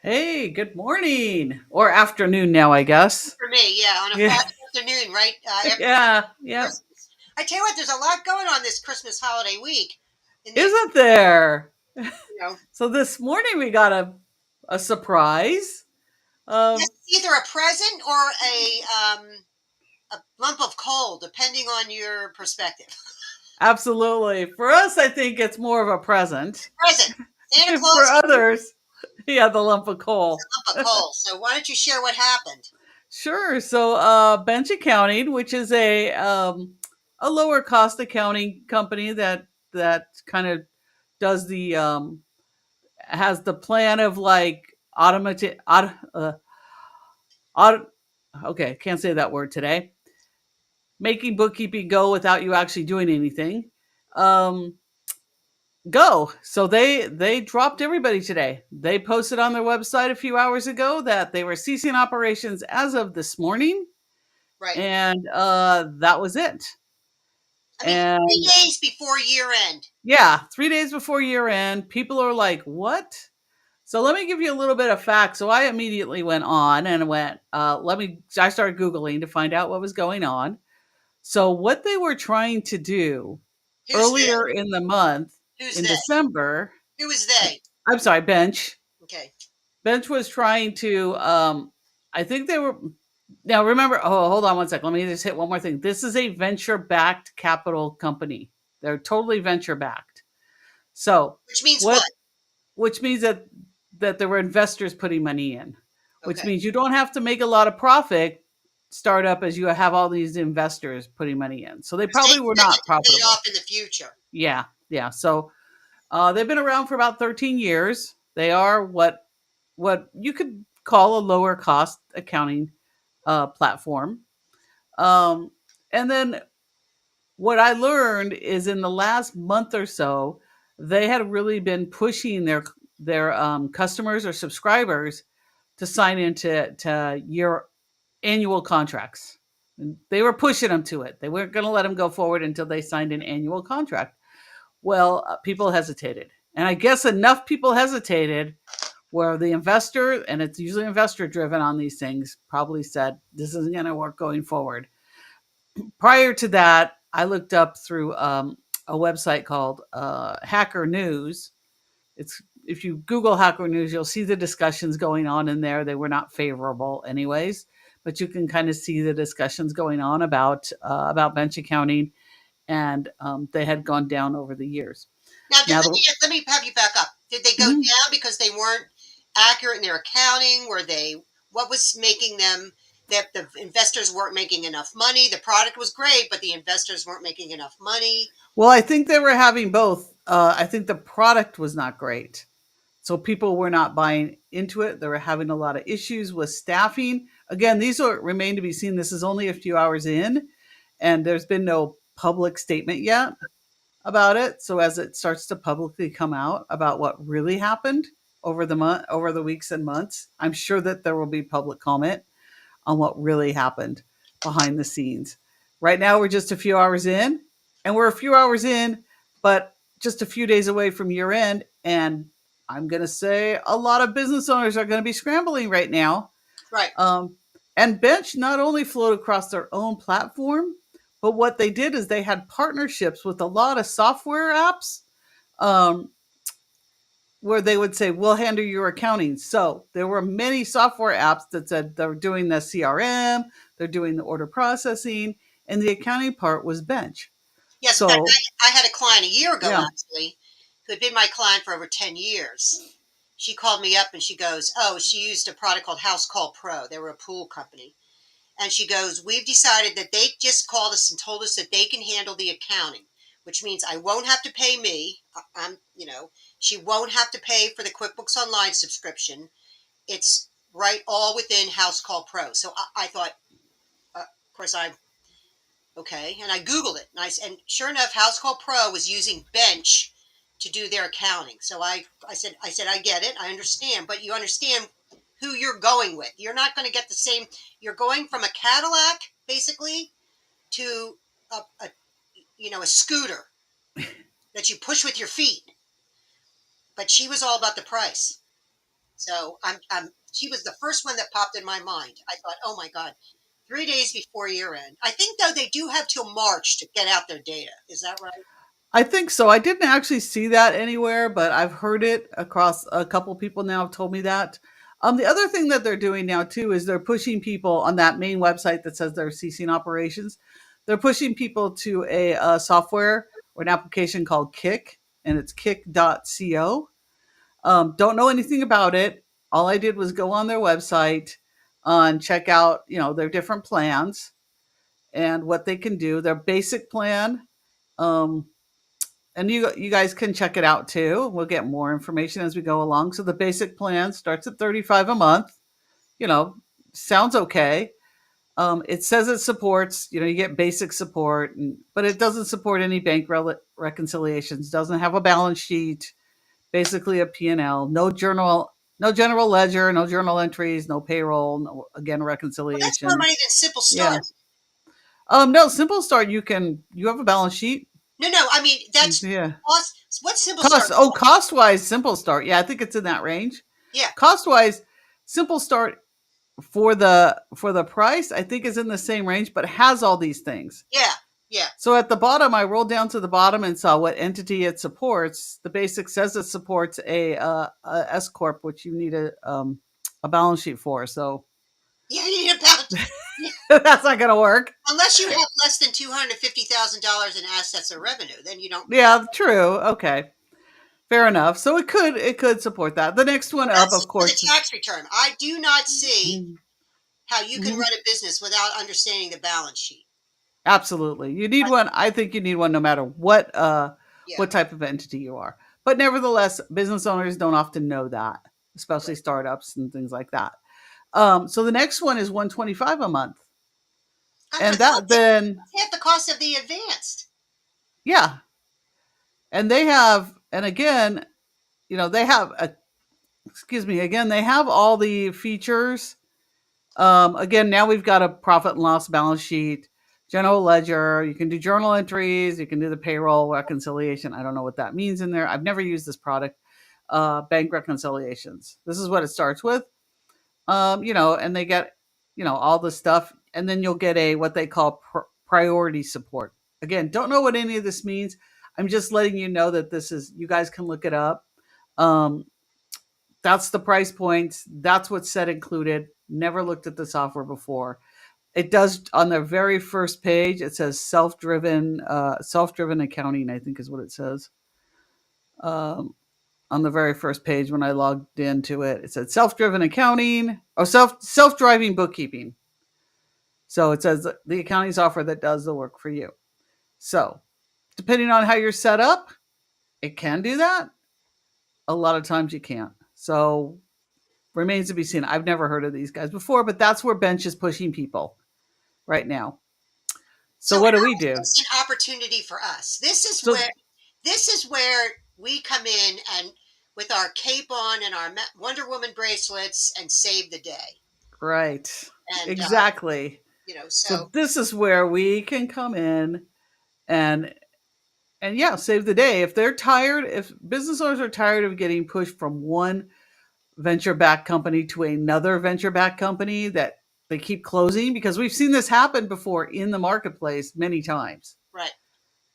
Hey, good morning or afternoon now, I guess. For me, yeah, on a Yeah, Friday afternoon, right after yeah, yep. Christmas. I tell you what, there's a lot going on this Christmas holiday week. In the, Isn't there? you know, So this morning we got a surprise. yes, Um, it's either a present or a lump of coal, depending on your perspective. Absolutely. For us, I think it's more of a present. Present. Santa For Claus gave you others, yeah, the lump of coal. a lump of coal. So why don't you share what happened? Sure. So, Bench Accounting, which is a lower cost accounting company that kind of does the has the plan of like automated auto, okay, can't say that word today. Making bookkeeping go without you actually doing anything. Um, Go. So they dropped everybody today. They posted on their website a few hours ago that they were ceasing operations as of this morning, Right. and that was it. I mean, three And days before year end. yeah, 3 days before year end, people are like, "What?" So let me give you a little bit of facts. So I immediately went on and went, I started Googling to find out what was going on. So what they were trying to do Who's earlier they? in the month, Who's in they? December, Who is they? I'm sorry, Okay. Bench was trying to, I think they were, now remember, oh, hold on one second. Let me just hit one more thing. This is a venture backed capital company. They're totally venture backed. So Which means what, what? which means that there were investors putting money in, which Okay. means you don't have to make a lot of profit startup as you have all these investors putting money in. So they Because they probably were expect not it to pay profitable. off in the future. Yeah, yeah. So they've been around for about 13 years. They are what you could call a lower cost accounting platform. Um, and then what I learned is in the last month or so, they had really been pushing their customers or subscribers to sign into to year annual contracts. And they were pushing them to it. They weren't going to let them go forward until they signed an annual contract. Well, people hesitated, and I guess enough people hesitated where the investor, and it's usually investor driven on these things, probably said this isn't going to work going forward. Prior to that, I looked up through a website called Hacker News. It's if you Google Hacker News, you'll see the discussions going on in there. They were not favorable, anyways, but you can kind of see the discussions going on about bench accounting, and they had gone down over the years. Now, Now, let me have you back up. Did they go mhm. down because they weren't accurate in their accounting? Were they? What was making them that the investors weren't making enough money? The product was great, but the investors weren't making enough money. Well, I think they were having both. I think the product was not great. So people were not buying into it. They were having a lot of issues with staffing. Again, these are remain to be seen. This is only a few hours in, and there's been no public statement yet about it. So as it starts to publicly come out about what really happened over the weeks and months, I'm sure that there will be public comment on what really happened behind the scenes. Right now, we're just a few hours in, and we're a few hours in, but just a few days away from year end. And I'm going to say a lot of business owners are going to be scrambling right now. Right. Um, and Bench not only flowed across their own platform, but what they did is they had partnerships with a lot of software apps um, where they would say, we'll handle your accounting. So there were many software apps that said they're doing the CRM, they're doing the order processing, and the accounting part was bench. Yes. In fact, So, I had a client a year ago yeah. actually, who had been my client for over 10 years. She called me up and she goes, "Oh, she used a product called House Call Pro. They were a pool company." And she goes, "We've decided that they just called us and told us that they can handle the accounting, which means I won't have to pay me. She won't have to pay for the QuickBooks Online subscription. It's right all within House Call Pro." So I thought, of course, okay. And I Googled it. And sure enough, House Call Pro was using Bench to do their accounting. So I said, I get it. I understand. But you understand who you're going with. You're not going to get the same. You're going from a Cadillac, basically, to a scooter that you push with your feet. But she was all about the price. So she was the first one that popped in my mind. I thought, oh my God, 3 days before year end. I think though they do have till March to get out their data. Is that right? I think so. I didn't actually see that anywhere, but I've heard it across a couple people now have told me that. The other thing that they're doing now too is they're pushing people on that main website that says they're ceasing operations. They're pushing people to a software or an application called Kick, and it's kick.co. Don't know anything about it. All I did was go on their website and check out, their different plans and what they can do. Their basic plan, um, and you guys can check it out too. We'll get more information as we go along. So the basic plan starts at 35 a month. You know, sounds okay. It says it supports, you get basic support, but it doesn't support any bank reconciliations. Doesn't have a balance sheet. Basically a P&L. No general ledger. No journal entries. No payroll. No, again, Well, that's more reconciliation. money than Simple Yeah. Start. No, Simple Start. You have a balance sheet. No, no. I mean, that's Yeah. cost. What's Simple Start? Cost wise, Simple Start. Yeah, I think it's in that range. Yeah, Cost wise, Simple Start for the price, I think is in the same range, but has all these things. yeah, yeah, So at the bottom, I rolled down to the bottom and saw what entity it supports. The basic says it supports a S corp, which you need a balance sheet for. So yeah. You need about that's not going to work. unless you have less than $250,000 in assets or revenue, then you don't. Yeah, true. Okay, fair enough. So it could support that. The next one up, That's of for the course, is tax return. I do not see Mhm. how you can Mhm. run a business without understanding the balance sheet. Absolutely. You need I, one. I think you need one no matter what yeah, what type of entity you are. But nevertheless, business owners don't often know that, especially right. startups and things like that. So the next one is 125 a month. I And forgot that that then that's half the cost of the advanced. yeah, and they have and again, they have a excuse me, again, they have all the features. Again, now we've got a profit and loss balance sheet, general ledger. You can do journal entries. You can do the payroll reconciliation. I don't know what that means in there. I've never used this product. Bank reconciliations. This is what it starts with. And they get, all the stuff, and then you'll get a what they call priority support. Again, don't know what any of this means. I'm just letting you know that this is. You guys can look it up. Um, that's the price points. That's what's set included. Never looked at the software before. It does on the very first page. It says self-driven accounting. I think is what it says. Um, on the very first page when I logged into it, it said self-driven accounting or self-driving bookkeeping. So it says the accounting software that does the work for you. So depending on how you're set up, it can do that. A lot of times you can't. So remains to be seen. I've never heard of these guys before, but that's where Bench is pushing people right now. So So what do how we is do? this an opportunity for us? So This is where we come in and with our cape on and our Wonder Woman bracelets and save the day. right, And exactly. So so this is where we can come in and yeah, save the day. If business owners are tired of getting pushed from one venture backed company to another venture backed company that they keep closing, because we've seen this happen before in the marketplace many times. right,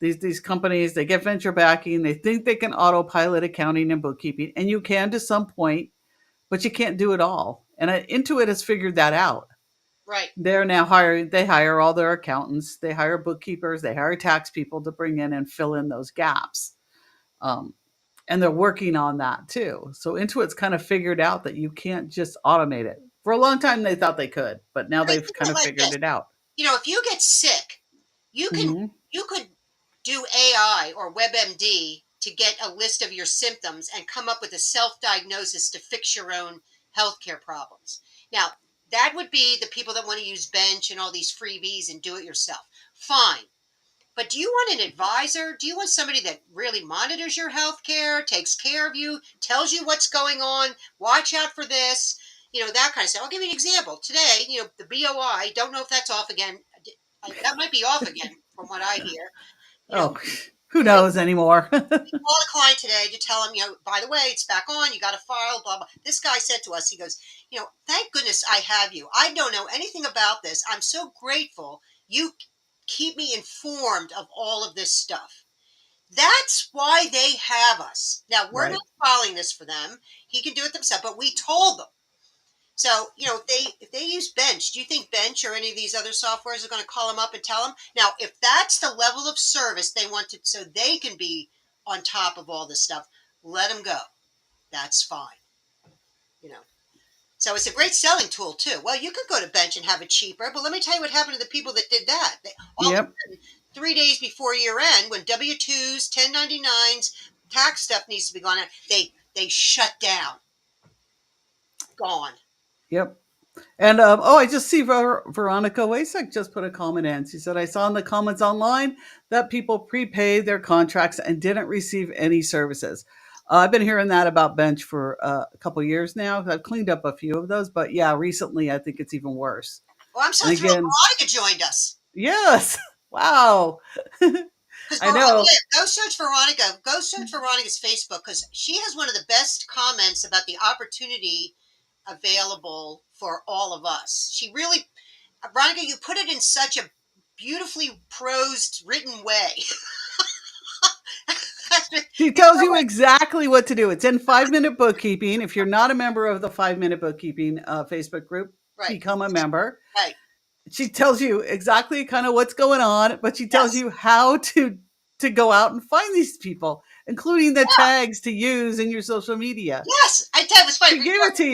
These companies, they get venture backing, they think they can autopilot accounting and bookkeeping, and you can to some point, but you can't do it all. And Intuit has figured that out. right. They hire all their accountants, they hire bookkeepers, they hire tax people to bring in and fill in those gaps. Um, and they're working on that too. So Intuit's kind of figured out that you can't just automate it. For a long time, they thought they could, but now But I they've think of kind it of like figured this. it out. If you get sick, you can Hmm. you could do AI or WebMD to get a list of your symptoms and come up with a self-diagnosis to fix your own healthcare problems. Now, that would be the people that want to use bench and all these freebies and do it yourself. Fine. But do you want an advisor? Do you want somebody that really monitors your health care, takes care of you, tells you what's going on, watch out for this, that kind of stuff? I'll give you an example. Today, the BOI, don't know if that's off again. That might be off again from what I hear. You know, Oh, Who Okay. knows anymore? Call the client today to tell him, by the way, it's back on. You got a file, blah, blah. This guy said to us, he goes, thank goodness I have you. I don't know anything about this. I'm so grateful. You keep me informed of all of this stuff. That's why they have us. Now, we're not Right. filing this for them. He can do it themselves, but we told them. So, if they use Bench, do you think Bench or any of these other softwares are going to call them up and tell them? Now, if that's the level of service they want to, so they can be on top of all this stuff, let them go. That's fine. You know. So it's a great selling tool too. Well, you could go to Bench and have it cheaper, but let me tell you what happened to the people that did that. All of a Yep. sudden, 3 days before year end, when W-2s, 1099s, tax stuff needs to be gone out, they shut down. Gone. Yep. And I just see Veronica Wasek just put a comment in. She said, I saw in the comments online that people prepaid their contracts and didn't receive any services. I've been hearing that about Bench for a couple years now. I've cleaned up a few of those, but yeah, recently I think it's even worse. Well, I'm so And thrilled again, Veronica joined us. yes, wow, Because I know. Go search Veronica's Facebook because she has one of the best comments about the opportunity available for all of us. She really, Veronica, you put it in such a beautifully prosed, written way. She tells you exactly what to do. It's in 5 Minute Bookkeeping. If you're not a member of the 5 Minute Bookkeeping Facebook group, Right, become a member. right. She tells you exactly kind of what's going on, but she tells Yes, you how to go out and find these people, including the yeah, tags to use in your social media. yes. I tell you, it was funny. She gave it to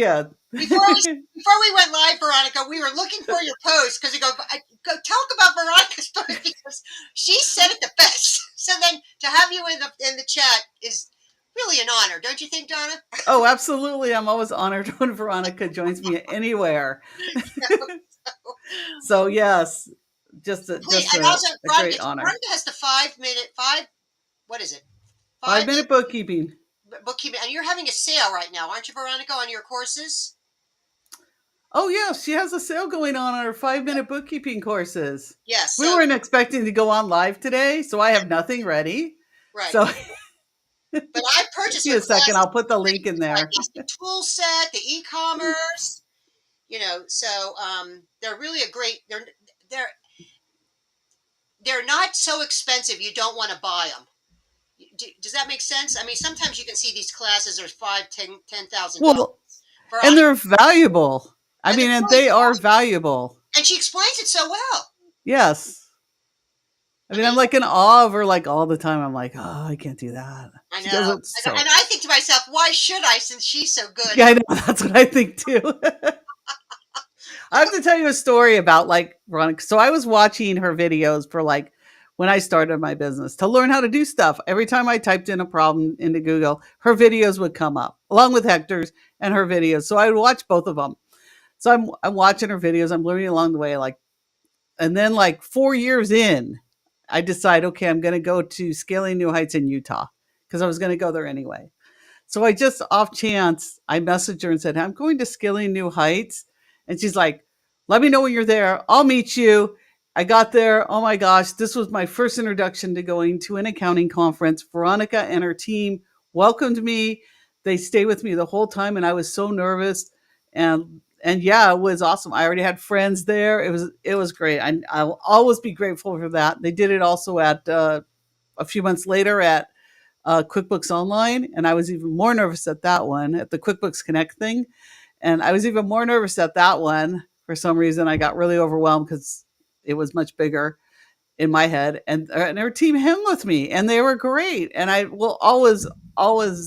Before we you. before we went live, Veronica, we were looking for your post because go talk about Veronica's post because she said it the best. So then to have you in the chat is really an honor, don't you think, Donna? Oh, absolutely. I'm always honored when Veronica joins me anywhere. So yes, Please, just and also a great honor. Veronica has the 5 minute five. What is it? Five 5 minute minute bookkeeping. bookkeeping, and you're having a sale right now, aren't you, Veronica, on your courses? Oh yeah, she has a sale going on her 5 minute bookkeeping courses. Yes. We So weren't expecting to go on live today, so I have nothing ready. right. So But I give purchased me her a second, classes. I'll put the link in there. Yes, the tool set, the e-commerce. So they're really a great. They're they're not so expensive. You don't want to buy them. Does that make sense? I mean, sometimes you can see these classes are $5,000, $10,000. Well, and Veronica, they're valuable. I and mean, they're and really, they are valuable. and she explains it so well. Yes. I I mean, I'm mean, like in awe of her like all the time. I'm like, oh, I can't do that. I She does know, it so. and I think to myself, why should I? Since she's so good. Yeah, I know. That's what I think too. I have to tell you a story about like Veronica. So I was watching her videos for like when I started my business to learn how to do stuff. Every time I typed in a problem into Google, her videos would come up along with Hector's and her videos. So I would watch both of them. So I'm watching her videos. I'm learning along the way. Like, and then like 4 years in, I decide, okay, I'm going to go to Scaling New Heights in Utah because I was going to go there anyway. So I just off chance, I messaged her and said, I'm going to Skilling New Heights. And she's like, let me know when you're there. I'll meet you. I got there. Oh my gosh, this was my first introduction to going to an accounting conference. Veronica and her team welcomed me. They stayed with me the whole time, and I was so nervous. And yeah, it was awesome. I already had friends there. It was great. I'll always be grateful for that. They did it also at a few months later at QuickBooks Online, and I was even more nervous at that one, at the QuickBooks Connect thing. And I was even more nervous at that one. For some reason, I got really overwhelmed because it was much bigger in my head. And her team hung with me, and they were great. And I will always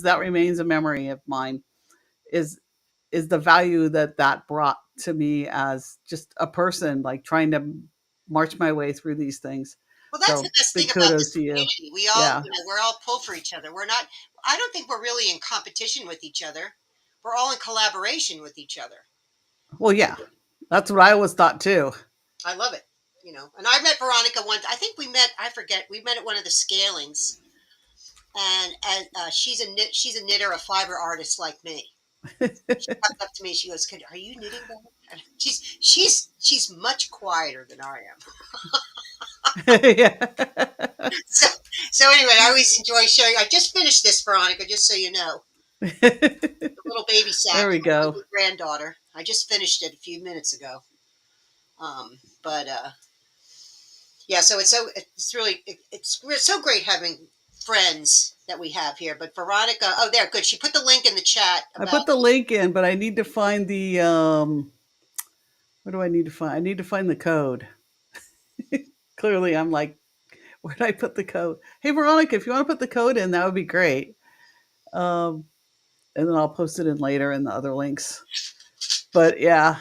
that remains a memory of mine. Is is the value that brought to me as just a person, like trying to march my way through these things. Well, that's the So best thing big about kudos this to you. community. Yeah. We're all pull for each other. We're not. I don't think we're really in competition with each other. We're all in collaboration with each other. Well, yeah. That's what I always thought too. I love it. And I met Veronica once. I think we met. I forget. We met at one of the scalings, and she's a knitter, a fiber artist like me. She comes up to me. She goes, "Are you knitting that?" And she's much quieter than I am. Yeah. So, so anyway, I always enjoy showing. I just finished this, Veronica, just so you know. The little baby There sack we for my go. new granddaughter. I just finished it a few minutes ago. But yeah, so it's really it's so great having friends that we have here. But Veronica, oh, there, good. She put the link in the chat I about. put the link in, but I need to find the what do I need to find? I need to find the code. Clearly I'm like, where did I put the code? Hey Veronica, if you want to put the code in, that would be great. Um and then I'll post it in later in the other links. But yeah,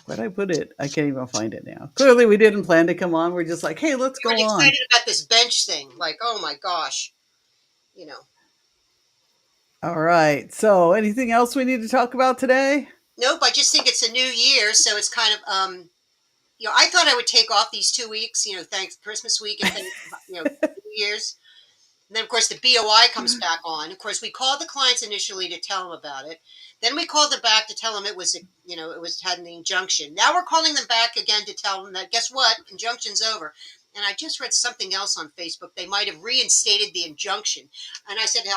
where did I put it? I can't even find it now. Clearly we didn't plan to come on. We're just like, hey, let's We were go on. excited about this bench thing. Like, oh my gosh, you know. All right. So anything else we need to talk about today? Nope. I just think it's a new year, so it's kind of I thought I would take off these 2 weeks. Thanks Christmas week and then New Year's. And then, of course, the BOI comes back on. Of course, we called the clients initially to tell them about it. Then we called them back to tell them it was, it was had an injunction. Now we're calling them back again to tell them that, guess what? Injunction's over. And I just read something else on Facebook. They might have reinstated the injunction. And I said, "Now,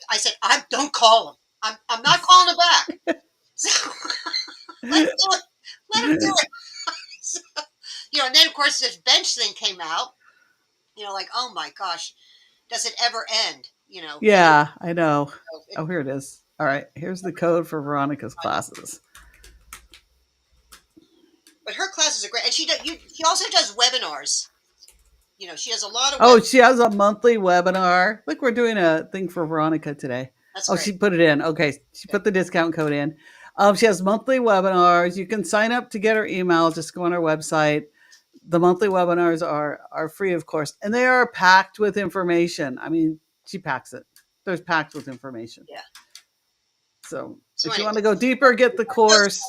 I said, don't call them. I'm not calling them back. So let them do it. Let them do it." So, and then, of course, this bench thing came out. Like, oh my gosh, does it ever end? Yeah, I know. It, Oh, here it is. All right, here's the code for Veronica's classes. but her classes are great, and she also does webinars. She has a lot of Oh, web. she has a monthly webinar. Look, we're doing a thing for Veronica today. That's Oh, great. she put it in. Okay, she Okay. put the discount code in. She has monthly webinars. You can sign up to get her email. Just go on her website. The monthly webinars are free, of course, and they are packed with information. I mean, she packs it. They're packed with information. Yeah. So So if you anyway, want to go deeper, get the course.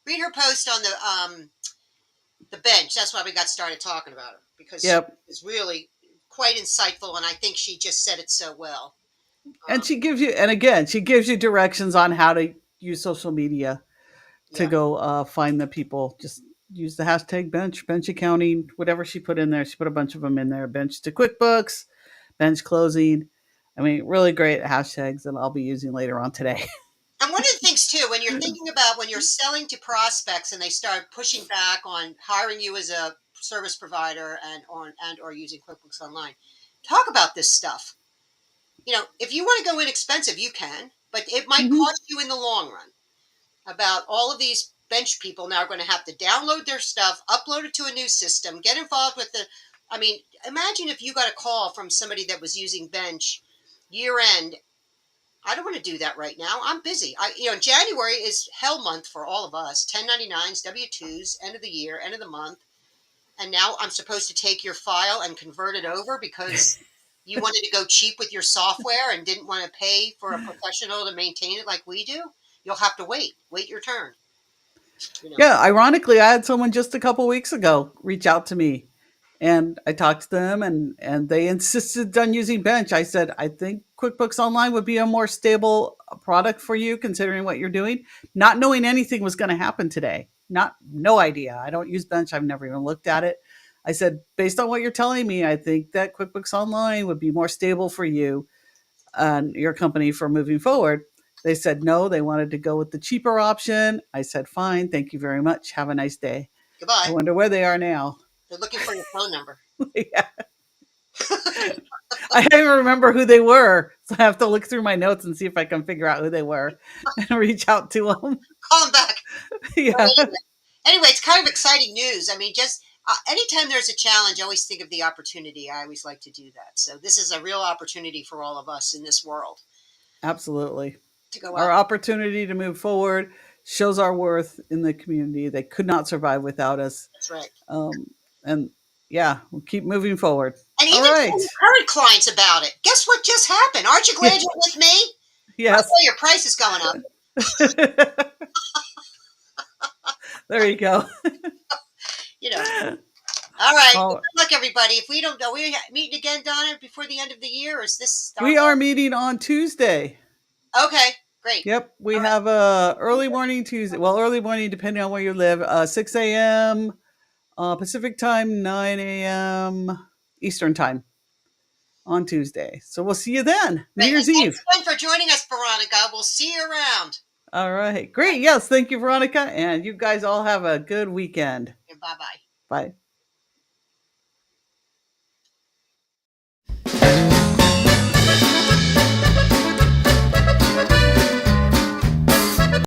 read her post on the bench. That's why we got started talking about her because she Yep. is really quite insightful, and I think she just said it so well. And she gives you, and again, she gives you directions on how to use social media to Yeah. go find the people. Just use the hashtag bench accounting, whatever she put in there. She put a bunch of them in there. Bench to QuickBooks, bench closing. I mean, really great hashtags that I'll be using later on today. And one of the things too, when you're thinking about when you're selling to prospects and they start pushing back on hiring you as a service provider and or using QuickBooks Online, talk about this stuff. If you want to go inexpensive, you can, but it might Mm-hmm. cost you in the long run. About all of these bench people now are going to have to download their stuff, upload it to a new system, get involved with the. I mean, imagine if you got a call from somebody that was using bench year end. I don't want to do that right now. I'm busy. January is hell month for all of us. 1099s, W-2s, end of the year, end of the month. And now I'm supposed to take your file and convert it over because you wanted to go cheap with your software and didn't want to pay for a professional to maintain it like we do. You'll have to wait. Wait your turn. You know. Yeah, ironically, I had someone just a couple weeks ago reach out to me, and I talked to them, and they insisted on using Bench. I said, I think QuickBooks Online would be a more stable product for you, considering what you're doing. Not knowing anything was going to happen today, not no idea. I don't use Bench. I've never even looked at it. I said, based on what you're telling me, I think that QuickBooks Online would be more stable for you and your company for moving forward. They said no, they wanted to go with the cheaper option. I said, fine, thank you very much. Have a nice day. I Goodbye. wonder where they are now. They're looking for your phone number. Yeah. I don't even remember who they were. So I have to look through my notes and see if I can figure out who they were and reach out to them. Call them back. But Yeah, anyway, it's kind of exciting news. I mean, just anytime there's a challenge, I always think of the opportunity. I always like to do that. So this is a real opportunity for all of us in this world absolutely. to go Our out. opportunity to move forward shows our worth in the community. They could not survive without us. That's right. And yeah, we'll keep moving forward. And All even tell right. your current clients about it. Guess what just happened? Aren't you Yeah. glad you're with me? By the Yes. way, your price is going up. There you go. You know. All right. Well, Oh, good luck, everybody. If we don't, are we meeting again, Donna, before the end of the year, or is this our we are meeting on Tuesday. Okay, great. Yep, we All right. have a early morning Tuesday. Well, early morning depending on where you live. 6 a.m. Pacific time, 9 a.m. Eastern time. on Tuesday. So we'll see you then, New Great. And Year's thanks Eve. again for joining us, Veronica. We'll see you around. All right. Great. Yes. Thank you, Veronica. And you guys all have a good weekend. Bye bye. Bye.